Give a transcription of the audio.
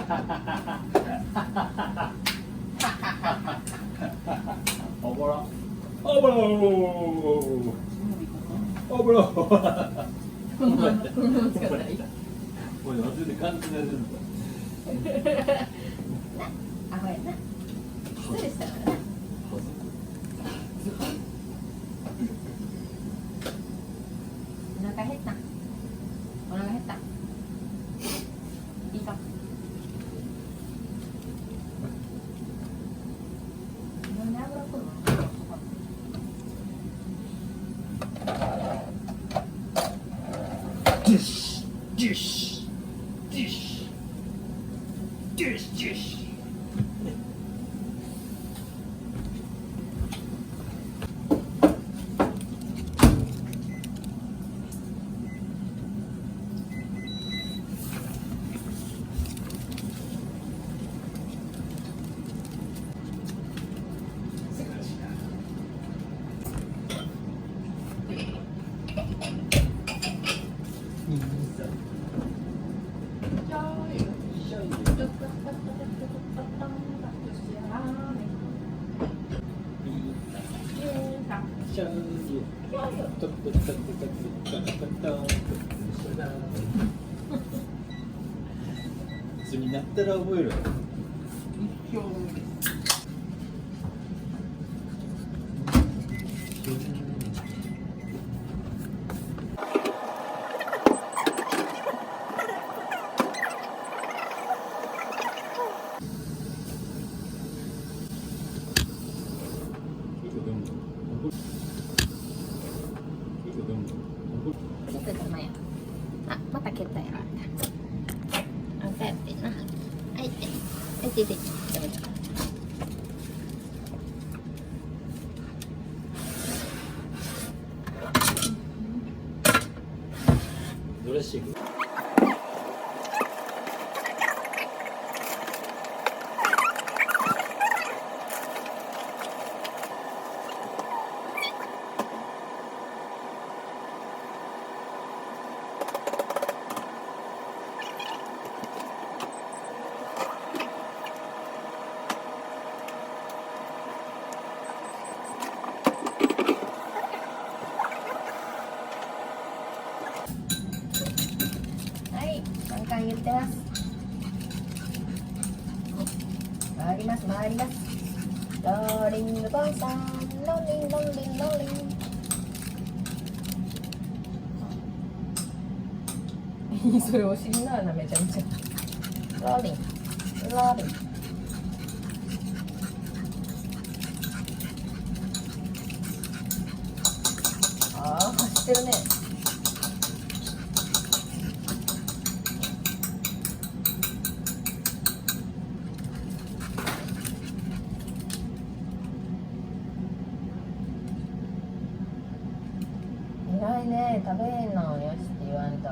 おもろ。おもろ。おもろ。このまま使ったらいい。これ忘れて感じられるんだ。アホやな。失礼したからな。お腹減った。お腹減った。いいか。なんで油こるの？ディッシュディッシュディッシュディッシュディッシュ。普通になったら覚える。ちょっと邪魔や。あ、また蹴ったやろ。あんたやってんな。はい、はい、はい、ダメだ。ドレッシング。はい、何回言ってます。回ります、回ります。ローリングボンさん、ローリン、ローリン、ローリン。それお尻の穴めちゃめちゃ。ローリン、ローリン。ああ、走ってるね。偉いね、食べへんのよしって言わんと。